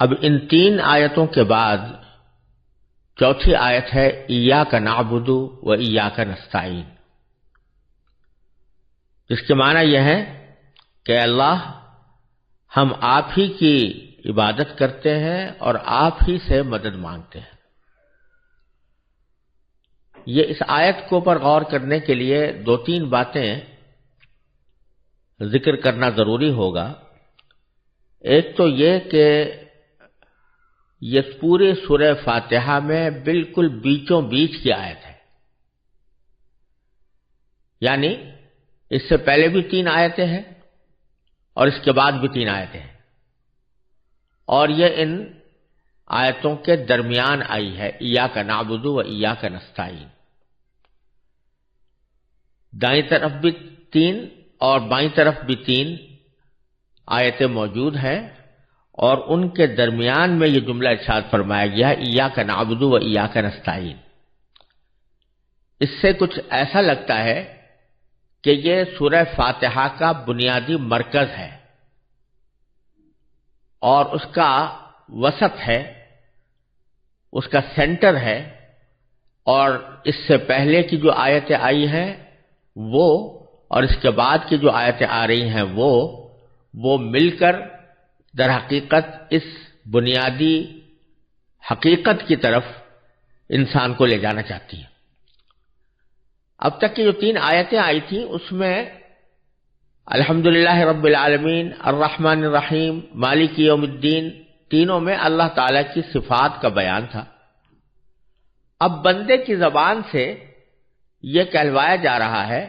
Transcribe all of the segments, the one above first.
اب ان 3 آیتوں کے بعد چوتھی آیت ہے ایاک نعبد و ایاک نستعین، جس کے معنی یہ ہے کہ اللہ ہم آپ ہی کی عبادت کرتے ہیں اور آپ ہی سے مدد مانگتے ہیں۔ یہ اس آیت کو پر غور کرنے کے لیے 2-3 باتیں ذکر کرنا ضروری ہوگا۔ ایک تو یہ کہ یہ پورے سورہ فاتحہ میں بالکل بیچوں بیچ کی آیت ہے، یعنی اس سے پہلے بھی 3 آیتیں ہیں اور اس کے بعد بھی 3 آیتیں ہیں، اور یہ ان آیتوں کے درمیان آئی ہے، ایاک نعبد و ایاک نستعین۔ دائیں طرف بھی 3 اور بائیں طرف بھی 3 آیتیں موجود ہیں، اور ان کے درمیان میں یہ جملہ ارشاد فرمایا گیا ہے ایاک نعبد و ایاک نستعین۔ اس سے کچھ ایسا لگتا ہے کہ یہ سورہ فاتحہ کا بنیادی مرکز ہے اور اس کا وسط ہے، اس کا سینٹر ہے، اور اس سے پہلے کی جو آیتیں آئی ہیں وہ اور اس کے بعد کی جو آیتیں آ رہی ہیں وہ مل کر در حقیقت اس بنیادی حقیقت کی طرف انسان کو لے جانا چاہتی ہیں۔ اب تک کی جو 3 آیتیں آئی تھیں اس میں الحمدللہ رب العالمین، الرحمن الرحیم، مالک یوم الدین، تینوں میں اللہ تعالی کی صفات کا بیان تھا۔ اب بندے کی زبان سے یہ کہلوایا جا رہا ہے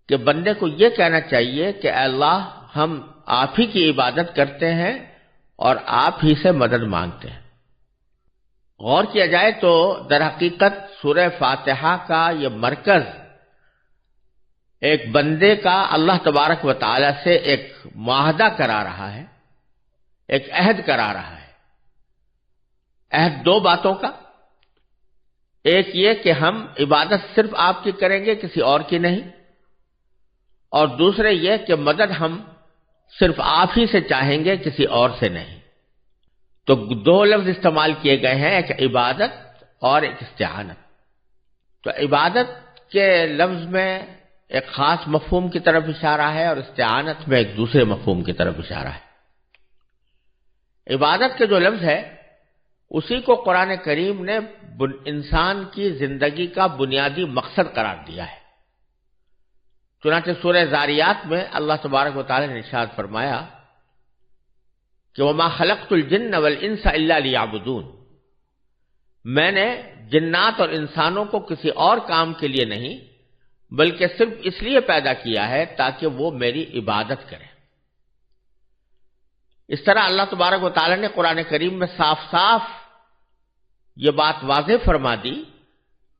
کہ بندے کو یہ کہنا چاہیے کہ اے اللہ ہم آپ ہی کی عبادت کرتے ہیں اور آپ ہی سے مدد مانگتے ہیں۔ غور کیا جائے تو در حقیقت سورہ فاتحہ کا یہ مرکز ایک بندے کا اللہ تبارک و تعالی سے ایک معاہدہ کرا رہا ہے، ایک عہد کرا رہا ہے۔ عہد 2 باتوں کا، ایک یہ کہ ہم عبادت صرف آپ کی کریں گے، کسی اور کی نہیں، اور دوسرے یہ کہ مدد ہم صرف آپ ہی سے چاہیں گے، کسی اور سے نہیں۔ تو 2 لفظ استعمال کیے گئے ہیں، ایک عبادت اور ایک استعانت۔ تو عبادت کے لفظ میں ایک خاص مفہوم کی طرف اشارہ ہے اور استعانت میں ایک دوسرے مفہوم کی طرف اشارہ ہے۔ عبادت کے جو لفظ ہے اسی کو قرآن کریم نے انسان کی زندگی کا بنیادی مقصد قرار دیا ہے۔ چنانچہ سورہ زاریات میں اللہ تبارک و تعالی نے ارشاد فرمایا کہ وَمَا خَلَقْتُ الْجِنَّ وَالْإِنسَ إِلَّا لِيَعْبُدُونَ، میں نے جنات اور انسانوں کو کسی اور کام کے لیے نہیں بلکہ صرف اس لیے پیدا کیا ہے تاکہ وہ میری عبادت کریں۔ اس طرح اللہ تبارک و تعالی نے قرآن کریم میں صاف صاف یہ بات واضح فرما دی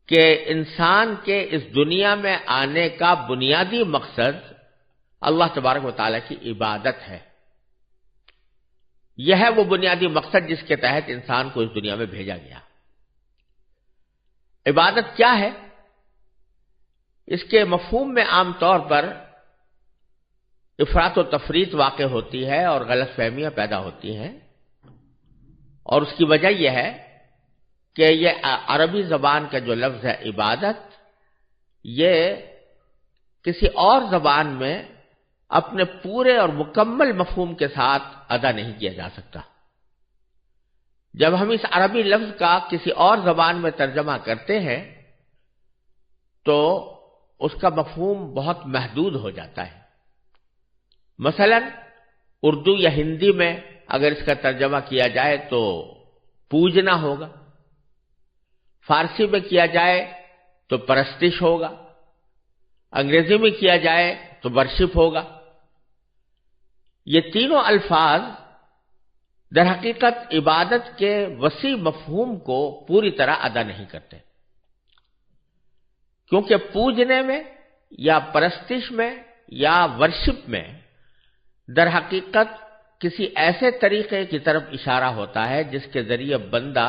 کہ انسان کے اس دنیا میں آنے کا بنیادی مقصد اللہ تبارک و تعالی کی عبادت ہے۔ یہ ہے وہ بنیادی مقصد جس کے تحت انسان کو اس دنیا میں بھیجا گیا۔ عبادت کیا ہے؟ اس کے مفہوم میں عام طور پر افراط و تفریط واقع ہوتی ہے اور غلط فہمیاں پیدا ہوتی ہیں، اور اس کی وجہ یہ ہے کہ یہ عربی زبان کا جو لفظ ہے عبادت، یہ کسی اور زبان میں اپنے پورے اور مکمل مفہوم کے ساتھ ادا نہیں کیا جا سکتا۔ جب ہم اس عربی لفظ کا کسی اور زبان میں ترجمہ کرتے ہیں تو اس کا مفہوم بہت محدود ہو جاتا ہے۔ مثلا اردو یا ہندی میں اگر اس کا ترجمہ کیا جائے تو پوجنا ہوگا، فارسی میں کیا جائے تو پرستش ہوگا، انگریزی میں کیا جائے تو ورشپ ہوگا۔ یہ تینوں الفاظ در حقیقت عبادت کے وسیع مفہوم کو پوری طرح ادا نہیں کرتے، کیونکہ پوجنے میں یا پرستش میں یا ورشپ میں در حقیقت کسی ایسے طریقے کی طرف اشارہ ہوتا ہے جس کے ذریعے بندہ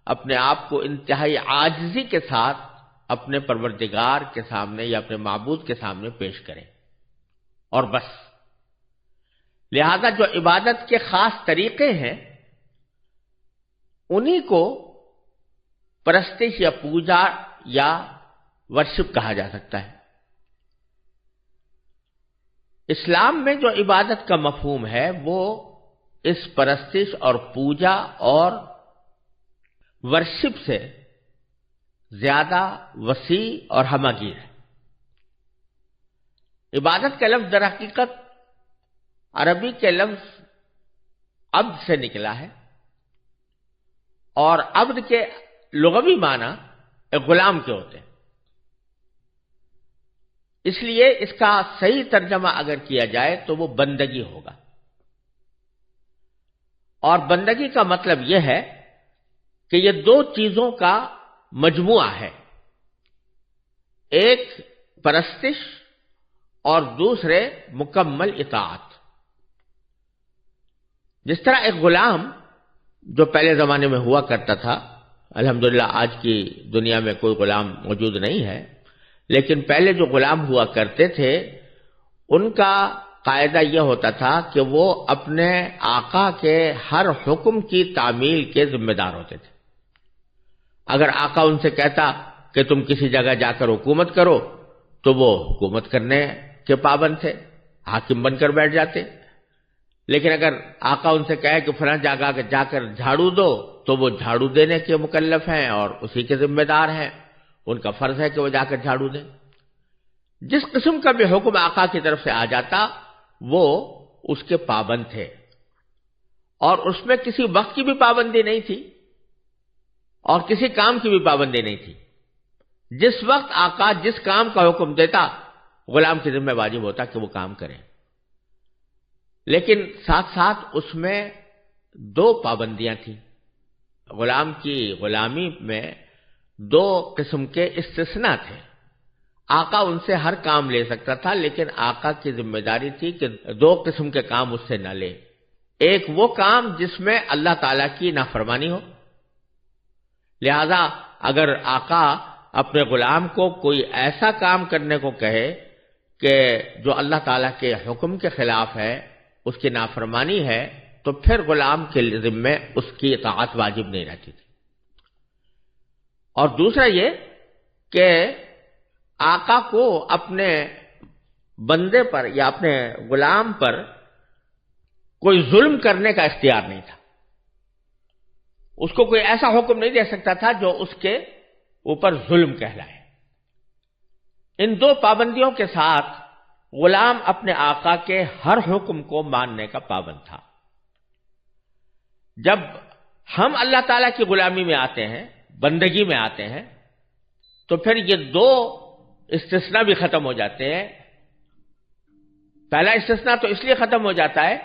اپنے آپ کو انتہائی عاجزی کے ساتھ اپنے پروردگار کے سامنے یا اپنے معبود کے سامنے پیش کرے، اور بس۔ لہذا جو عبادت کے خاص طریقے ہیں انہی کو پرستش یا پوجا یا ورشپ کہا جا سکتا ہے۔ اسلام میں جو عبادت کا مفہوم ہے وہ اس پرستش اور پوجا اور ورشپ سے زیادہ وسیع اور ہمہ گیر ہے۔ عبادت کا لفظ در حقیقت عربی کے لفظ عبد سے نکلا ہے، اور عبد کے لغوی معنی ایک غلام کے ہوتے ہیں، اس لیے اس کا صحیح ترجمہ اگر کیا جائے تو وہ بندگی ہوگا، اور بندگی کا مطلب یہ ہے کہ یہ دو چیزوں کا مجموعہ ہے، ایک پرستش اور دوسرے مکمل اطاعت۔ جس طرح ایک غلام جو پہلے زمانے میں ہوا کرتا تھا، الحمدللہ آج کی دنیا میں کوئی غلام موجود نہیں ہے، لیکن پہلے جو غلام ہوا کرتے تھے ان کا قاعدہ یہ ہوتا تھا کہ وہ اپنے آقا کے ہر حکم کی تعمیل کے ذمہ دار ہوتے تھے۔ اگر آقا ان سے کہتا کہ تم کسی جگہ جا کر حکومت کرو تو وہ حکومت کرنے کے پابند تھے، حاکم بن کر بیٹھ جاتے، لیکن اگر آقا ان سے کہے کہ فلاں جگہ جا کر جھاڑو دو تو وہ جھاڑو دینے کے مکلف ہیں اور اسی کے ذمہ دار ہیں، ان کا فرض ہے کہ وہ جا کر جھاڑو دیں۔ جس قسم کا بھی حکم آقا کی طرف سے آ جاتا وہ اس کے پابند تھے، اور اس میں کسی وقت کی بھی پابندی نہیں تھی اور کسی کام کی بھی پابندی نہیں تھی۔ جس وقت آقا جس کام کا حکم دیتا غلام کی ذمہ واجب ہوتا کہ وہ کام کرے، لیکن ساتھ ساتھ اس میں دو پابندیاں تھیں۔ غلام کی غلامی میں دو قسم کے استثناء تھے۔ آقا ان سے ہر کام لے سکتا تھا، لیکن آقا کی ذمہ داری تھی کہ دو قسم کے کام اس سے نہ لے۔ ایک وہ کام جس میں اللہ تعالیٰ کی نافرمانی ہو، لہذا اگر آقا اپنے غلام کو کوئی ایسا کام کرنے کو کہے کہ جو اللہ تعالیٰ کے حکم کے خلاف ہے، اس کی نافرمانی ہے، تو پھر غلام کے ذمے اس کی اطاعت واجب نہیں رہتی تھی۔ اور دوسرا یہ کہ آقا کو اپنے بندے پر یا اپنے غلام پر کوئی ظلم کرنے کا اختیار نہیں تھا، اس کو کوئی ایسا حکم نہیں دے سکتا تھا جو اس کے اوپر ظلم کہلائے۔ ان دو پابندیوں کے ساتھ غلام اپنے آقا کے ہر حکم کو ماننے کا پابند تھا۔ جب ہم اللہ تعالیٰ کی غلامی میں آتے ہیں، بندگی میں آتے ہیں، تو پھر یہ دو استثناء بھی ختم ہو جاتے ہیں۔ پہلا استثناء تو اس لیے ختم ہو جاتا ہے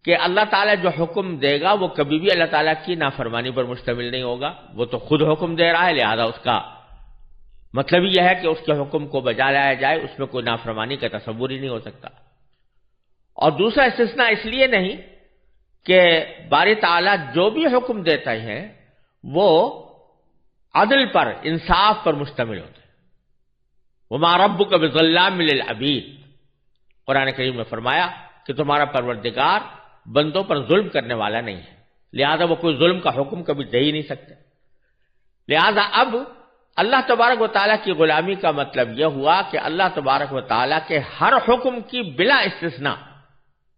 کہ اللہ تعالیٰ جو حکم دے گا وہ کبھی بھی اللہ تعالیٰ کی نافرمانی پر مشتمل نہیں ہوگا، وہ تو خود حکم دے رہا ہے، لہذا اس کا مطلب یہ ہے کہ اس کے حکم کو بجا لایا جائے، اس میں کوئی نافرمانی کا تصور ہی نہیں ہو سکتا۔ اور دوسرا استثناء اس لیے نہیں کہ باری تعالیٰ جو بھی حکم دیتا ہے وہ عدل پر، انصاف پر مشتمل ہوتا ہے۔ وَمَا رَبُّكَ بِظَلَّامٍ لِّلْعَبِيدِ، قرآن کریم میں فرمایا کہ تمہارا پروردگار بندوں پر ظلم کرنے والا نہیں ہے، لہذا وہ کوئی ظلم کا حکم کبھی دے ہی نہیں سکتے۔ لہذا اب اللہ تبارک و تعالیٰ کی غلامی کا مطلب یہ ہوا کہ اللہ تبارک و تعالیٰ کے ہر حکم کی بلا استثناء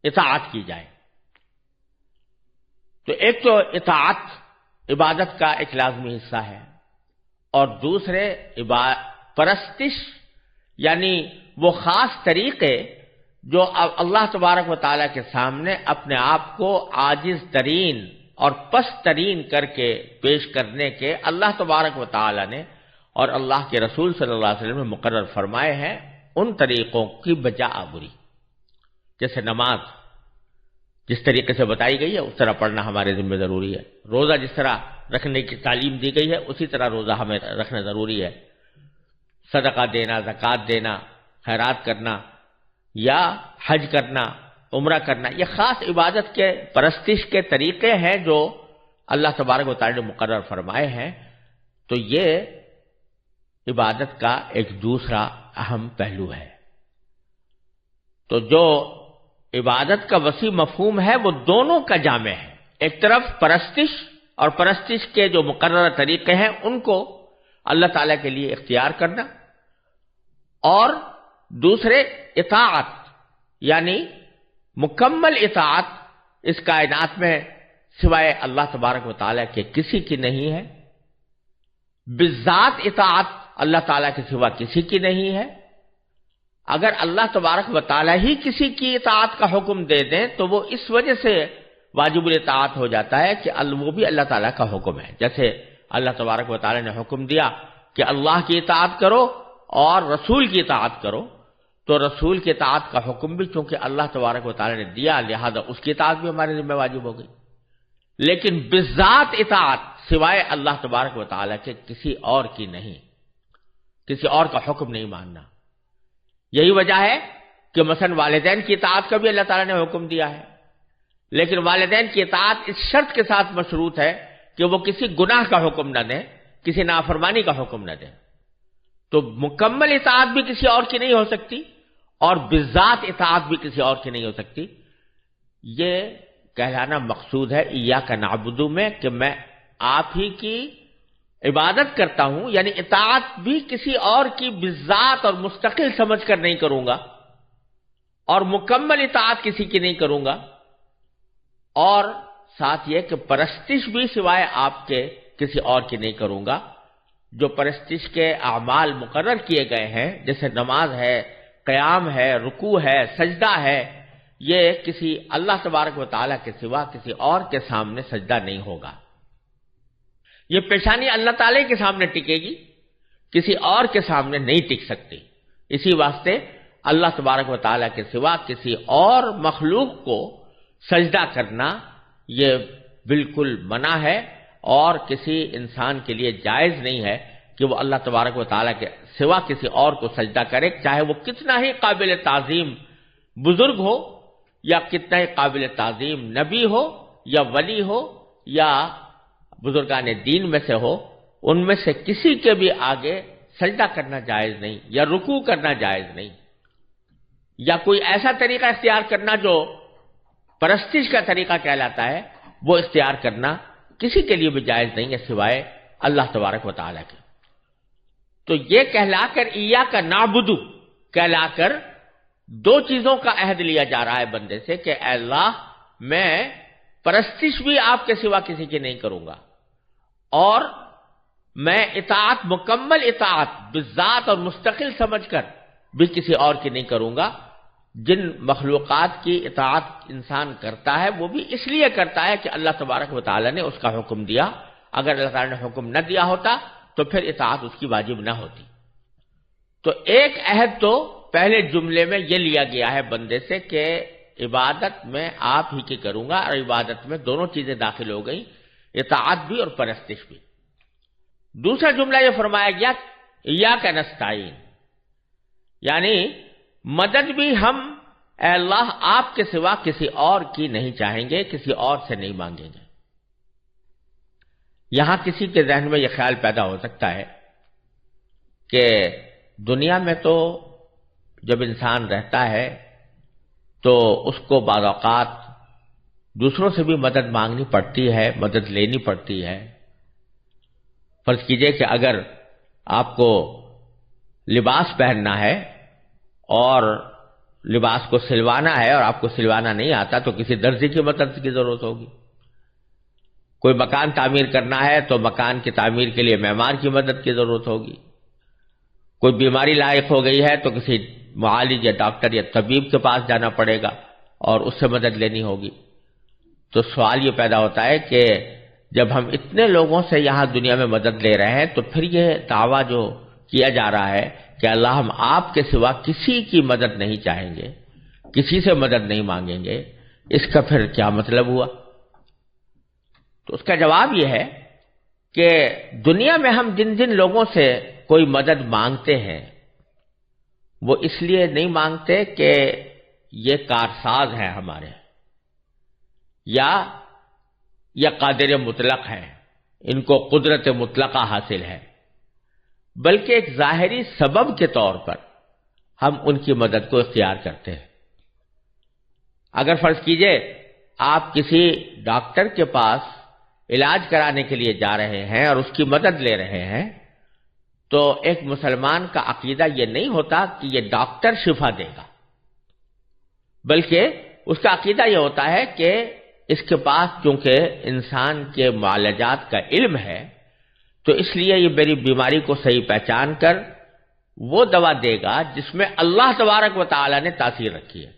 اطاعت کی جائے۔ تو ایک تو اطاعت عبادت کا ایک لازمی حصہ ہے، اور دوسرے پرستش یعنی وہ خاص طریقے جو اللہ تبارک و تعالیٰ کے سامنے اپنے آپ کو عاجز ترین اور پست ترین کر کے پیش کرنے کے اللہ تبارک و تعالیٰ نے اور اللہ کے رسول صلی اللہ علیہ وسلم نے مقرر فرمائے ہیں، ان طریقوں کی بجا آوری۔ جیسے نماز جس طریقے سے بتائی گئی ہے اس طرح پڑھنا ہمارے ذمہ ضروری ہے، روزہ جس طرح رکھنے کی تعلیم دی گئی ہے اسی طرح روزہ ہمیں رکھنا ضروری ہے، صدقہ دینا، زکوٰۃ دینا، خیرات کرنا یا حج کرنا، عمرہ کرنا، یہ خاص عبادت کے پرستش کے طریقے ہیں جو اللہ تبارک و تعالی نے مقرر فرمائے ہیں۔ تو یہ عبادت کا ایک دوسرا اہم پہلو ہے۔ تو جو عبادت کا وسیع مفہوم ہے وہ دونوں کا جامع ہے، ایک طرف پرستش اور پرستش کے جو مقررہ طریقے ہیں ان کو اللہ تعالیٰ کے لیے اختیار کرنا، اور دوسرے اطاعت، یعنی مکمل اطاعت اس کائنات میں سوائے اللہ تبارک و تعالیٰ کے کسی کی نہیں ہے، بالذات اطاعت اللہ تعالیٰ کے سوا کسی کی نہیں ہے۔ اگر اللہ تبارک و تعالیٰ ہی کسی کی اطاعت کا حکم دے دیں تو وہ اس وجہ سے واجب الاطاعت ہو جاتا ہے کہ وہ بھی اللہ تعالیٰ کا حکم ہے۔ جیسے اللہ تبارک و تعالیٰ نے حکم دیا کہ اللہ کی اطاعت کرو اور رسول کی اطاعت کرو، تو رسول کی اطاعت کا حکم بھی چونکہ اللہ تبارک و تعالیٰ نے دیا، لہذا اس کی اطاعت بھی ہمارے ذمہ واجب ہو گئی۔ لیکن بالذات اطاعت سوائے اللہ تبارک و تعالیٰ کے کسی اور کی نہیں، کسی اور کا حکم نہیں ماننا۔ یہی وجہ ہے کہ مثلا والدین کی اطاعت کا بھی اللہ تعالیٰ نے حکم دیا ہے، لیکن والدین کی اطاعت اس شرط کے ساتھ مشروط ہے کہ وہ کسی گناہ کا حکم نہ دیں، کسی نافرمانی کا حکم نہ دیں۔ تو مکمل اطاعت بھی کسی اور کی نہیں ہو سکتی اور بالذات اطاعت بھی کسی اور کی نہیں ہو سکتی۔ یہ کہلانا مقصود ہے ایاک نعبد میں کہ میں آپ ہی کی عبادت کرتا ہوں، یعنی اطاعت بھی کسی اور کی بالذات اور مستقل سمجھ کر نہیں کروں گا، اور مکمل اطاعت کسی کی نہیں کروں گا، اور ساتھ یہ کہ پرستش بھی سوائے آپ کے کسی اور کی نہیں کروں گا۔ جو پرستش کے اعمال مقرر کیے گئے ہیں جیسے نماز ہے، قیام ہے، رکوع ہے، سجدہ ہے، یہ کسی اللہ تبارک و تعالیٰ کے سوا کسی اور کے سامنے سجدہ نہیں ہوگا۔ یہ پیشانی اللہ تعالیٰ کے سامنے ٹکے گی، کسی اور کے سامنے نہیں ٹک سکتی۔ اسی واسطے اللہ تبارک و تعالیٰ کے سوا کسی اور مخلوق کو سجدہ کرنا یہ بالکل منع ہے، اور کسی انسان کے لیے جائز نہیں ہے کہ وہ اللہ تبارک و تعالیٰ کے سوا کسی اور کو سجدہ کرے، چاہے وہ کتنا ہی قابل تعظیم بزرگ ہو یا کتنا ہی قابل تعظیم نبی ہو یا ولی ہو یا بزرگان دین میں سے ہو، ان میں سے کسی کے بھی آگے سجدہ کرنا جائز نہیں، یا رکوع کرنا جائز نہیں، یا کوئی ایسا طریقہ اختیار کرنا جو پرستش کا طریقہ کہلاتا ہے وہ اختیار کرنا کسی کے لیے بھی جائز نہیں ہے سوائے اللہ تبارک و تعالیٰ کے۔ تو یہ کہلا کر ایاک نعبد کہلا کر دو چیزوں کا عہد لیا جا رہا ہے بندے سے کہ اے اللہ میں پرستش بھی آپ کے سوا کسی کی نہیں کروں گا، اور میں اطاعت مکمل اطاعت بالذات اور مستقل سمجھ کر بھی کسی اور کی نہیں کروں گا۔ جن مخلوقات کی اطاعت انسان کرتا ہے وہ بھی اس لیے کرتا ہے کہ اللہ تبارک و تعالیٰ نے اس کا حکم دیا، اگر اللہ تعالیٰ نے حکم نہ دیا ہوتا تو پھر اطاعت اس کی واجب نہ ہوتی۔ تو ایک عہد تو پہلے جملے میں یہ لیا گیا ہے بندے سے کہ عبادت میں آپ ہی کی کروں گا، اور عبادت میں دونوں چیزیں داخل ہو گئیں، اطاعت بھی اور پرستش بھی۔ دوسرا جملہ یہ فرمایا گیا ایاک نستعین، یعنی مدد بھی ہم اے اللہ آپ کے سوا کسی اور کی نہیں چاہیں گے، کسی اور سے نہیں مانگیں گے۔ یہاں کسی کے ذہن میں یہ خیال پیدا ہو سکتا ہے کہ دنیا میں تو جب انسان رہتا ہے تو اس کو بعض اوقات دوسروں سے بھی مدد مانگنی پڑتی ہے، مدد لینی پڑتی ہے۔ فرض کیجئے کہ اگر آپ کو لباس پہننا ہے اور لباس کو سلوانا ہے اور آپ کو سلوانا نہیں آتا تو کسی درزی کی مدد کی ضرورت ہوگی۔ کوئی مکان تعمیر کرنا ہے تو مکان کی تعمیر کے لیے معمار کی مدد کی ضرورت ہوگی۔ کوئی بیماری لاحق ہو گئی ہے تو کسی معالج یا ڈاکٹر یا طبیب کے پاس جانا پڑے گا اور اس سے مدد لینی ہوگی۔ تو سوال یہ پیدا ہوتا ہے کہ جب ہم اتنے لوگوں سے یہاں دنیا میں مدد لے رہے ہیں تو پھر یہ دعویٰ جو کیا جا رہا ہے کہ اللہ ہم آپ کے سوا کسی کی مدد نہیں چاہیں گے، کسی سے مدد نہیں مانگیں گے، اس کا پھر کیا مطلب ہوا؟ تو اس کا جواب یہ ہے کہ دنیا میں ہم جن جن لوگوں سے کوئی مدد مانگتے ہیں وہ اس لیے نہیں مانگتے کہ یہ کارساز ہیں ہمارے، یا قادر مطلق ہیں، ان کو قدرت مطلقہ حاصل ہے، بلکہ ایک ظاہری سبب کے طور پر ہم ان کی مدد کو اختیار کرتے ہیں۔ اگر فرض کیجئے آپ کسی ڈاکٹر کے پاس علاج کرانے کے لیے جا رہے ہیں اور اس کی مدد لے رہے ہیں، تو ایک مسلمان کا عقیدہ یہ نہیں ہوتا کہ یہ ڈاکٹر شفا دے گا، بلکہ اس کا عقیدہ یہ ہوتا ہے کہ اس کے پاس چونکہ انسان کے معالجات کا علم ہے، تو اس لیے یہ میری بیماری کو صحیح پہچان کر وہ دوا دے گا جس میں اللہ تبارک و تعالی نے تاثیر رکھی ہے۔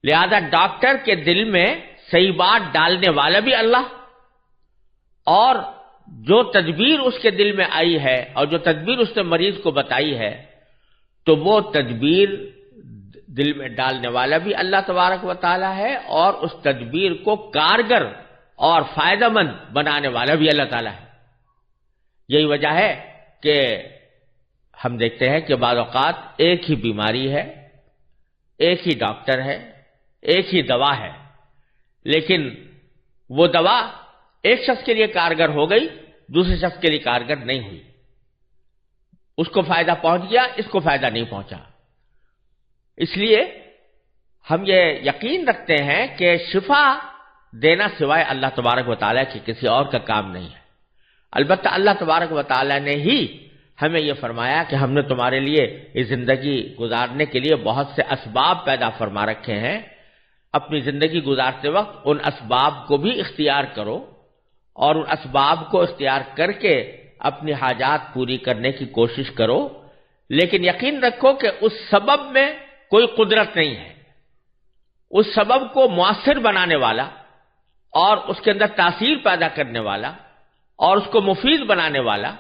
لہذا ڈاکٹر کے دل میں صحیح بات ڈالنے والا بھی اللہ، اور جو تدبیر اس کے دل میں آئی ہے اور جو تدبیر اس نے مریض کو بتائی ہے، تو وہ تدبیر دل میں ڈالنے والا بھی اللہ تبارک و تعالی ہے، اور اس تدبیر کو کارگر اور فائدہ مند بنانے والا بھی اللہ تعالی ہے۔ یہی وجہ ہے کہ ہم دیکھتے ہیں کہ بعض اوقات ایک ہی بیماری ہے، ایک ہی ڈاکٹر ہے، ایک ہی دوا ہے، لیکن وہ دوا ایک شخص کے لیے کارگر ہو گئی، دوسرے شخص کے لیے کارگر نہیں ہوئی۔ اس کو فائدہ پہنچ گیا، اس کو فائدہ نہیں پہنچا۔ اس لیے ہم یہ یقین رکھتے ہیں کہ شفا دینا سوائے اللہ تبارک و تعالیٰ کے کسی اور کا کام نہیں ہے۔ البتہ اللہ تبارک و تعالیٰ نے ہی ہمیں یہ فرمایا کہ ہم نے تمہارے لیے یہ زندگی گزارنے کے لیے بہت سے اسباب پیدا فرما رکھے ہیں، اپنی زندگی گزارتے وقت ان اسباب کو بھی اختیار کرو، اور ان اسباب کو اختیار کر کے اپنی حاجات پوری کرنے کی کوشش کرو، لیکن یقین رکھو کہ اس سبب میں کوئی قدرت نہیں ہے۔ اس سبب کو مؤثر بنانے والا اور اس کے اندر تاثیر پیدا کرنے والا اور اس کو مفید بنانے والا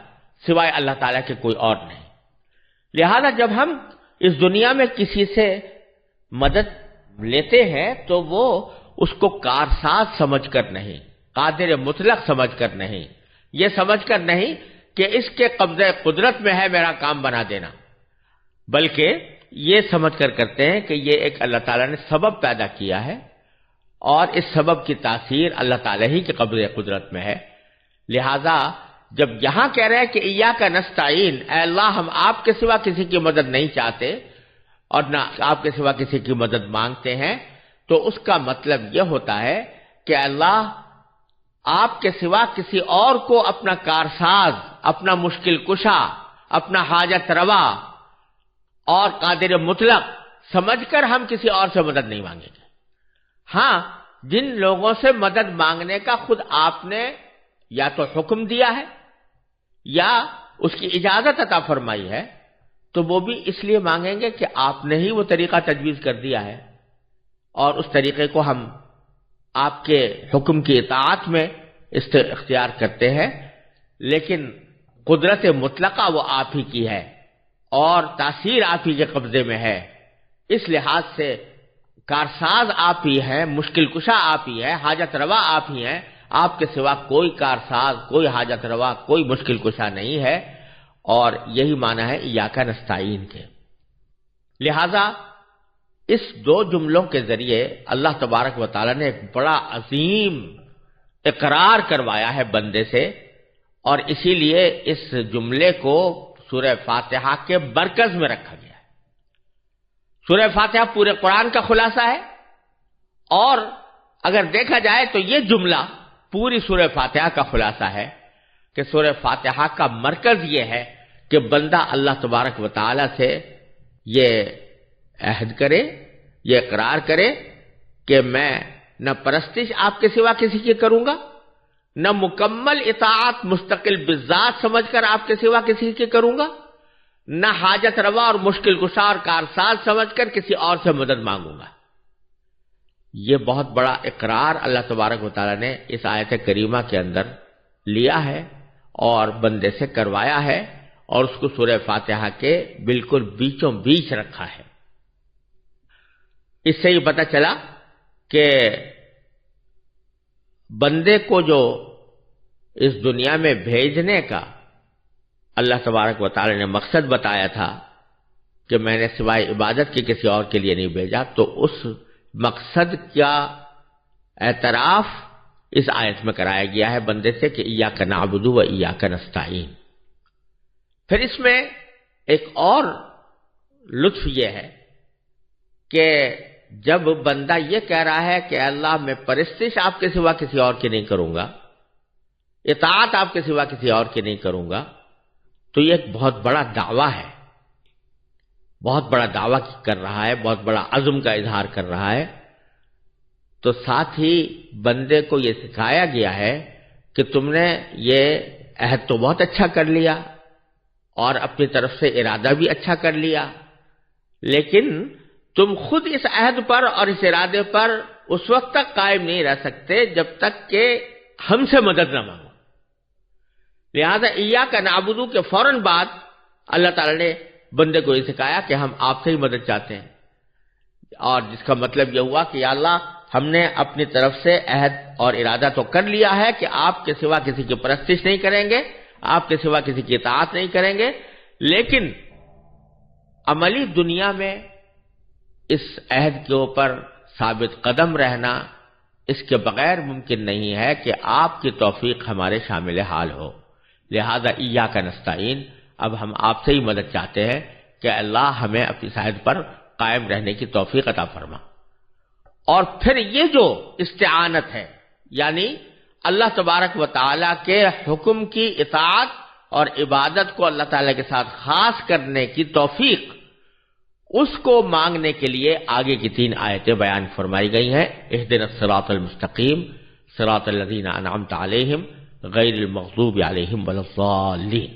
سوائے اللہ تعالیٰ کے کوئی اور نہیں۔ لہذا جب ہم اس دنیا میں کسی سے مدد لیتے ہیں تو وہ اس کو کارساز سمجھ کر نہیں، قادر مطلق سمجھ کر نہیں، یہ سمجھ کر نہیں کہ اس کے قبضہ قدرت میں ہے میرا کام بنا دینا، بلکہ یہ سمجھ کر کرتے ہیں کہ یہ ایک اللہ تعالیٰ نے سبب پیدا کیا ہے اور اس سبب کی تاثیر اللہ تعالیٰ ہی کے قبضہ قدرت میں ہے۔ لہذا جب یہاں کہہ رہے ہیں کہ ایاک نستعین، اے اللہ ہم آپ کے سوا کسی کی مدد نہیں چاہتے اور نہ آپ کے سوا کسی کی مدد مانگتے ہیں، تو اس کا مطلب یہ ہوتا ہے کہ اللہ آپ کے سوا کسی اور کو اپنا کارساز، اپنا مشکل کشا، اپنا حاجت روا اور قادر مطلق سمجھ کر ہم کسی اور سے مدد نہیں مانگیں گے۔ ہاں، جن لوگوں سے مدد مانگنے کا خود آپ نے یا تو حکم دیا ہے یا اس کی اجازت عطا فرمائی ہے، تو وہ بھی اس لیے مانگیں گے کہ آپ نے ہی وہ طریقہ تجویز کر دیا ہے، اور اس طریقے کو ہم آپ کے حکم کی اطاعت میں اختیار کرتے ہیں، لیکن قدرت مطلقہ وہ آپ ہی کی ہے اور تاثیر آپ ہی کے قبضے میں ہے۔ اس لحاظ سے کارساز آپ ہی ہیں، مشکل کشا آپ ہی ہیں، حاجت روا آپ ہی ہیں، آپ کے سوا کوئی کارساز، کوئی حاجت روا، کوئی مشکل کشا نہیں ہے، اور یہی معنی ہے ایاک نستعین کے۔ لہذا اس دو جملوں کے ذریعے اللہ تبارک و تعالی نے ایک بڑا عظیم اقرار کروایا ہے بندے سے، اور اسی لیے اس جملے کو سورہ فاتحہ کے مرکز میں رکھا گیا ہے۔ سورہ فاتحہ پورے قرآن کا خلاصہ ہے، اور اگر دیکھا جائے تو یہ جملہ پوری سورہ فاتحہ کا خلاصہ ہے کہ سورہ فاتحہ کا مرکز یہ ہے کہ بندہ اللہ تبارک و تعالی سے یہ عہد کرے، یہ اقرار کرے کہ میں نہ پرستش آپ کے سوا کسی کی کروں گا، نہ مکمل اطاعت مستقل بذات سمجھ کر آپ کے سوا کسی کی کروں گا، نہ حاجت روا اور مشکل کشا اور کارساز سمجھ کر کسی اور سے مدد مانگوں گا۔ یہ بہت بڑا اقرار اللہ تبارک و تعالی نے اس آیت کریمہ کے اندر لیا ہے اور بندے سے کروایا ہے، اور اس کو سورہ فاتحہ کے بالکل بیچوں بیچ رکھا ہے۔ اس سے یہ پتہ چلا کہ بندے کو جو اس دنیا میں بھیجنے کا اللہ تبارک و تعالی نے مقصد بتایا تھا کہ میں نے سوائے عبادت کے کسی اور کے لیے نہیں بھیجا، تو اس مقصد کا اعتراف اس آیت میں کرایا گیا ہے بندے سے کہ ایاک نعبد و ایاک نستعین۔ پھر اس میں ایک اور لطف یہ ہے کہ جب بندہ یہ کہہ رہا ہے کہ اللہ میں پرستش آپ کے سوا کسی اور کی نہیں کروں گا، اطاعت آپ کے سوا کسی اور کی نہیں کروں گا، تو یہ ایک بہت بڑا دعویٰ ہے، بہت بڑا دعویٰ کر رہا ہے، بہت بڑا عزم کا اظہار کر رہا ہے۔ تو ساتھ ہی بندے کو یہ سکھایا گیا ہے کہ تم نے یہ عہد تو بہت اچھا کر لیا اور اپنی طرف سے ارادہ بھی اچھا کر لیا، لیکن تم خود اس عہد پر اور اس ارادے پر اس وقت تک قائم نہیں رہ سکتے جب تک کہ ہم سے مدد نہ مانگو۔ لہذا ایاک نعبد کے فوراً بعد اللہ تعالی نے بندے کو یہ سکھایا کہ ہم آپ سے ہی مدد چاہتے ہیں، اور جس کا مطلب یہ ہوا کہ یا اللہ ہم نے اپنی طرف سے عہد اور ارادہ تو کر لیا ہے کہ آپ کے سوا کسی کی پرستش نہیں کریں گے، آپ کے سوا کسی کی اطاعت نہیں کریں گے، لیکن عملی دنیا میں اس عہد کے اوپر ثابت قدم رہنا اس کے بغیر ممکن نہیں ہے کہ آپ کی توفیق ہمارے شامل حال ہو۔ لہذا ایاک نستعین، اب ہم آپ سے ہی مدد چاہتے ہیں کہ اللہ ہمیں اپنی عہد پر قائم رہنے کی توفیق عطا فرما۔ اور پھر یہ جو استعانت ہے، یعنی اللہ تبارک و تعالیٰ کے حکم کی اطاعت اور عبادت کو اللہ تعالیٰ کے ساتھ خاص کرنے کی توفیق، اس کو مانگنے کے لیے آگے کی 3 آیتیں بیان فرمائی گئی ہیں۔ اہدنا الصراط المستقیم صراط الذین انعمت علیہم غیر المغضوب علیہم ولا الضالین۔